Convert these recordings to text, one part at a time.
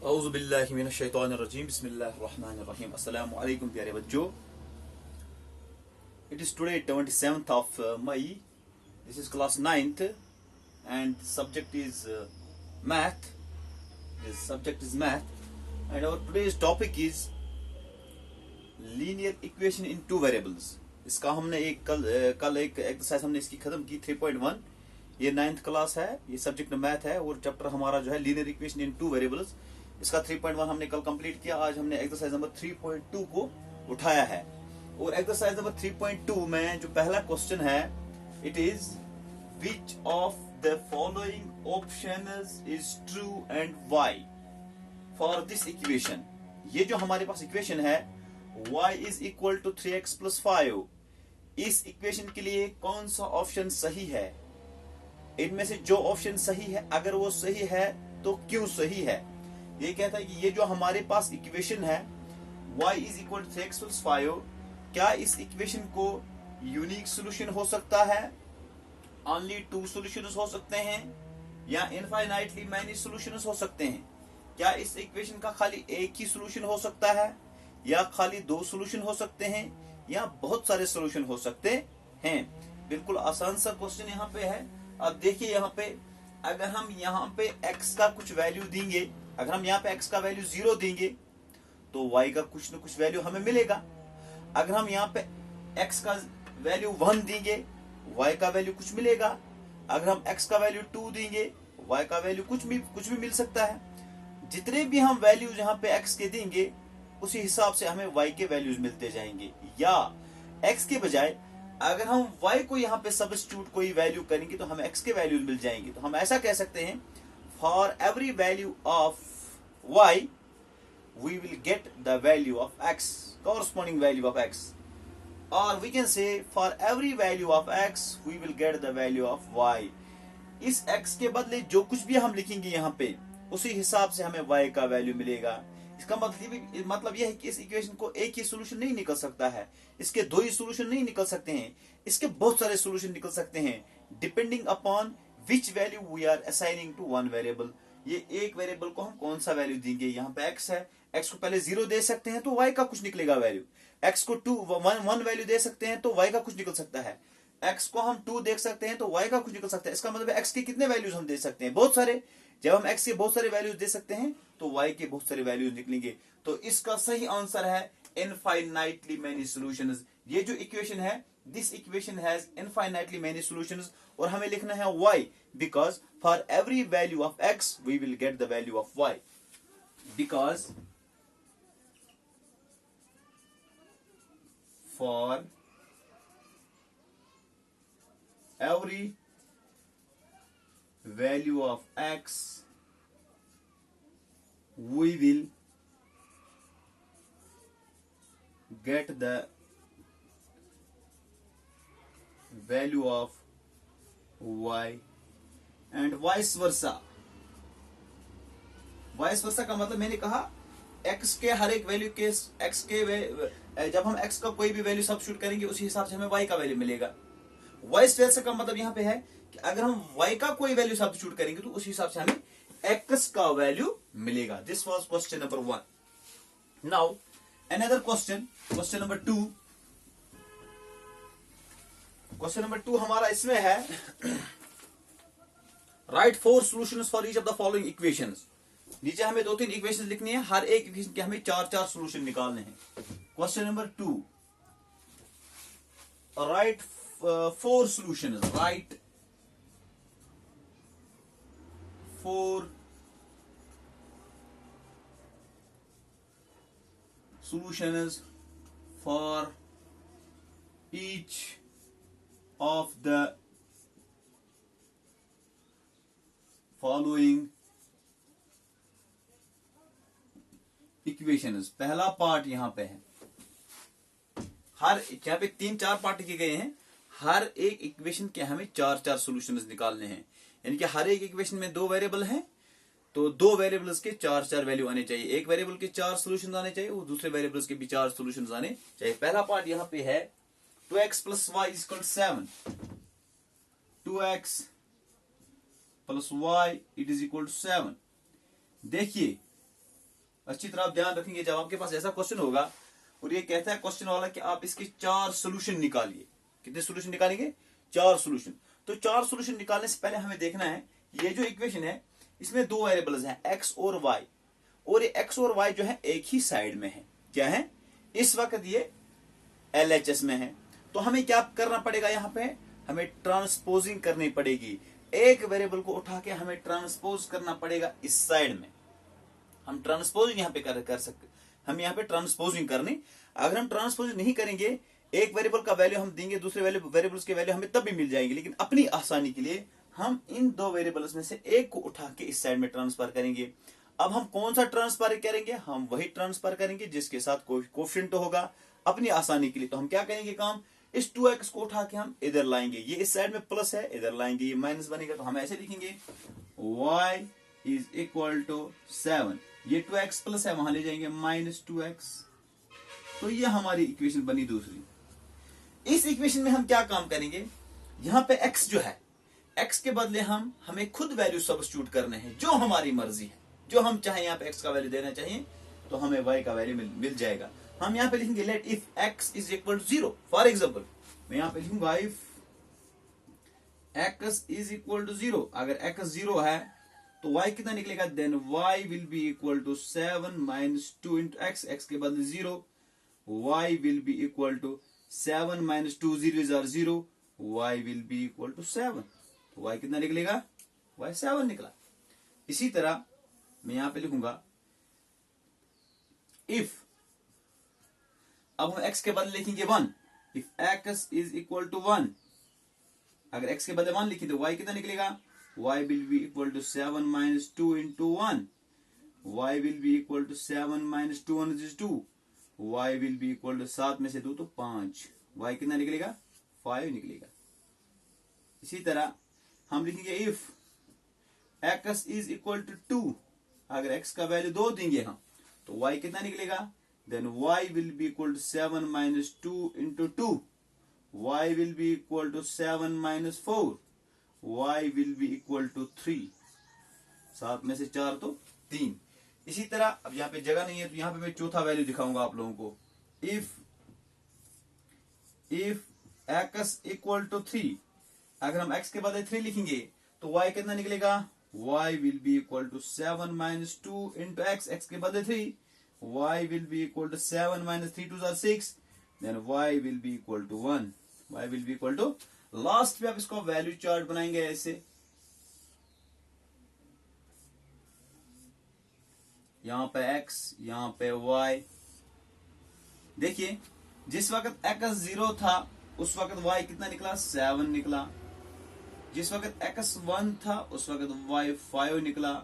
औज़ुबिल्लाहिमिनश्शैतानिर्रजीम बिस्मिल्लाहिर्रहमानिर्रहीम अस्सलामु अलैकुम प्यारे बच्चों। It is today 27th of May. This is class 9th and subject is math. This subject is math and our today's topic is linear equation in two variables. इसका हमने एक कल एक एक्सरसाइज हमने इसकी खत्म की 3.1. ये 9th क्लास है, ये सब्जेक्ट मैथ है और चैप्टर हमारा जो है linear equation in two variables, इसका 3.1 हमने कल कंप्लीट किया। आज हमने एक्सरसाइज नंबर 3.2 को उठाया है और एक्सरसाइज नंबर 3.2 में जो पहला क्वेश्चन है, it is which of the following options is true and why for this equation. ये जो हमारे पास इक्वेशन है y is equal to 3x plus 5, इस इक्वेशन के लिए कौन सा ऑप्शन सही है? इनमें से जो ऑप्शन सही है, अगर वो सही है तो क्यों सही है? ये कहता है कि ये जो हमारे पास इक्वेशन है y is equal to 3x plus 5, क्या इस इक्वेशन को यूनिक सोल्यूशन हो सकता है, ओनली टू सोल्यूशंस हो सकते हैं, या इनफाइनाइटली मैनी सोल्यूशंस हो सकते हैं? क्या इस इक्वेशन का खाली एक ही सोल्यूशन हो सकता है, या खाली दो सोल्यूशन हो सकते हैं, या बहुत सारे सोल्यूशन हो सकते हैं? बिल्कुल आसान सा क्वेश्चन यहाँ पे है। अब देखिए यहाँ पे, अगर हम यहाँ पे x का कुछ वैल्यू देंगे, अगर हम यहाँ पे x का वैल्यू 0 देंगे तो y का कुछ न कुछ वैल्यू हमें मिलेगा। अगर हम यहाँ पे x का वैल्यू 1 देंगे, y का वैल्यू कुछ मिलेगा। अगर हम x का वैल्यू 2 देंगे, y का वैल्यू कुछ भी मिल सकता है। जितने भी हम वैल्यू यहाँ पे x के देंगे उसी हिसाब से हमें y के वैल्यूज मिलते जाएंगे, या x के बजाय अगर हम y को यहाँ पे सब्स्टिट्यूट कोई वैल्यू करेंगे तो हमें x के वैल्यूज मिल जाएंगे। तो हम ऐसा कह सकते हैं, for every value of y we will get the value of x, corresponding value of x, or we can say for every value of x we will get the value of y. इस x के बदले जो कुछ भी हम लिखेंगे यहाँ पे उसी हिसाब से हमें y का वैल्यू मिलेगा। इसका मतलब यह है कि इस इक्वेशन को एक ही सोल्यूशन नहीं निकल सकता है, इसके दो ही सोल्यूशन नहीं निकल सकते हैं, इसके बहुत सारे सोल्यूशन निकल सकते हैं, depending upon which value we are assigning to one variable. ये एक वेरिएबल को हम कौन सा वैल्यू देंगे। यहाँ पे x है, x को पहले 0 दे सकते हैं तो y का कुछ निकलेगा वैल्यू, x को 1 वैल्यू दे सकते हैं तो y का कुछ निकल सकता है, x को हम 2 देख सकते हैं तो y का कुछ निकल सकता है। इसका मतलब x के कितने वैल्यूज हम दे सकते हैं? बहुत सारे। जब हम x के बहुत सारे वैल्यूज दे सकते हैं तो y के बहुत सारे वैल्यूज निकलेंगे। तो इसका सही आंसर है इनफाइनाइटली मैनी सॉल्यूशंस। ये जो इक्वेशन है, this equation has infinitely many solutions, और हमें लिखना है y, because for every value of x we will get the value of y, because for every value of x we will get the value of y and vice versa. vice versa का मतलब मैंने कहा x के हर एक value के x के जब हम x का कोई भी वैल्यू सब्स्टिट्यूट करेंगे उसी हिसाब से हमें y का वैल्यू मिलेगा। वाइस वर्सा का मतलब यहाँ पे है कि अगर हम y का कोई वैल्यू सब्स्टिट्यूट करेंगे तो उसी हिसाब से हमें x का वैल्यू मिलेगा। This was question number 1। Now another question, question number 2। Question number 2 हमारा इसमें है, right 4 solutions for each of the following equations. नीचे हमें 2-3 इक्वेशन लिखनी है, हर एक इक्वेशन के हमें 4-4 सॉल्यूशन निकालने हैं। Question number 2, right 4 solutions, right 4 solutions for each of the following equations. पहला पार्ट यहाँ पे है, हर यहाँ पे 3-4 पार्ट किए गए हैं, हर एक इक्वेशन के हमें 4-4 सॉल्यूशंस निकालने हैं। यानी कि हर एक इक्वेशन में 2 वेरिएबल हैं तो 2 वेरिएबल्स के 4-4 वैल्यू आने चाहिए, एक वेरिएबल के 4 सॉल्यूशंस आने चाहिए और दूसरे वेरिएबल्स के भी 4 सॉल्यूशंस आने चाहिए। पहला पार्ट यहाँ पे है 2x plus y is equal to 7, 2x plus y it is equal to 7। देखिए अच्छी तरह आप ध्यान रखेंगे। जब आपके पास ऐसा क्वेश्चन होगा और ये कहता है क्वेश्चन वाला कि आप इसके 4 सोल्यूशन निकालिए, कितने सोल्यूशन निकालेंगे? 4 सोल्यूशन। तो 4 सोल्यूशन निकालने से पहले हमें देखना है ये जो इक्वेशन है इसमें 2 वेरिएबल्स हैं x और y, और ये x और y जो है एक ही साइड में है। क्या है? इस वक्त ये LHS में है। तो हमें क्या करना पड़ेगा? यहाँ पे हमें ट्रांसपोजिंग करनी पड़ेगी। एक वेरिएबल को उठा के हमें ट्रांसपोज करना पड़ेगा इस साइड में। हम ट्रांसपोजिंग यहाँ पे कर सकते, हम यहाँ पे ट्रांसपोजिंग करनी। अगर हम ट्रांसपोजिंग नहीं करेंगे, एक वेरिएबल का वैल्यू हम देंगे, दूसरे वेरिएबल्स के वैल्यू हमें तब भी मिल जाएंगे, लेकिन अपनी आसानी के लिए हम इन 2 वेरिएबल्स में से एक को उठा के इस साइड में ट्रांसफर करेंगे। अब हम कौन सा ट्रांसफर करेंगे? हम वही ट्रांसफर करेंगे जिसके साथ कोएफिशिएंट होगा, अपनी आसानी के लिए। तो हम क्या करेंगे काम? इस 2x को उठा के हम इधर लाएंगे, ये इस साइड में प्लस है, इधर लाएंगे, ये माइनस बनेगा। तो हम ऐसे लिखेंगे y इज इक्वल टू 7, ये 2x प्लस है, वहां ले जाएंगे माइनस 2x। तो ये हमारी इक्वेशन बनी दूसरी। इस इक्वेशन में हम क्या काम करेंगे? यहां पे x जो है, x के बदले हमें खुद वैल्यू सब्स्टिट्यूट करने हैं, जो हमारी मर्जी है, जो हम चाहे। यहाँ पे x का वैल्यू देना चाहिए तो हमें y का वैल्यू मिल जाएगा। हम यहाँ पे लिखेंगे let if x is equal to 0। For example मैं यहाँ पे लिखूंगा if x is equal to 0। अगर x 0 है तो y कितना निकलेगा? Then y will be equal to 7 minus 2 into x, x के बदले 0, y will be equal to 7 minus 2, 0 is 0, y will be equal to 7। तो y कितना निकलेगा? y 7 निकला। इसी तरह मैं यहां पे लिखूंगा इफ, अब हम x के बदले लिखेंगे 1, if x is equal to 1। अगर x के बदले 1 लिखी तो y कितना निकलेगा? y will be equal to 7 minus 2 into 1, y will be equal to 7 minus 2 1 is 2, y will be equal to 7 में से 2 तो 5, y कितना निकलेगा? 5 निकलेगा। इसी तरह हम लिखेंगे if x is equal to 2। अगर x का वैल्यू 2 देंगे हम तो y कितना निकलेगा? Then y will be equal to 7 minus 2 into 2, y will be equal to 7 minus 4, y will be equal to 3। 7 में से 4 तो 3। इसी तरह अब यहाँ पे जगह नहीं है तो यहाँ पे मैं चौथा वैल्यू दिखाऊंगा आप लोगों को। इफ x इक्वल टू 3, अगर हम x के बदले 3 लिखेंगे तो y कितना निकलेगा? y will be equal to 7 minus 2 into x, x के बदले 3, y will be equal to 7 minus 3 2 6, then y will be equal to 1, y will be equal to. Last पे आप इसको वैल्यू चार्ट बनाएंगे ऐसे, यहां पे x, यहां पे y। देखिए जिस वक्त x 0 था उस वक्त y कितना निकला? 7 निकला। जिस वक्त x 1 था उस वक्त y 5 निकला।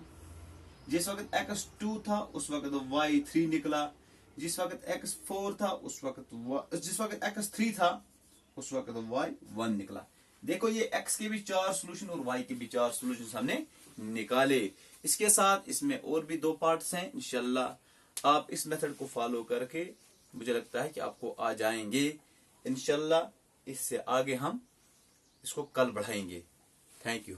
जिस वक्त x 2 था उस वक्त y 3 निकला। जिस वक्त x 4 था जिस वक्त x 3 था उस वक्त y 1 निकला। देखो ये x के भी 4 सोल्यूशन और y के भी 4 सोल्यूशन हमने निकाले। इसके साथ इसमें और भी 2 पार्ट्स हैं। इंशाल्लाह आप इस मेथड को फॉलो करके मुझे लगता है कि आपको आ जाएंगे। इंशाल्लाह इससे आगे हम इसको कल बढ़ाएंगे। Thank you.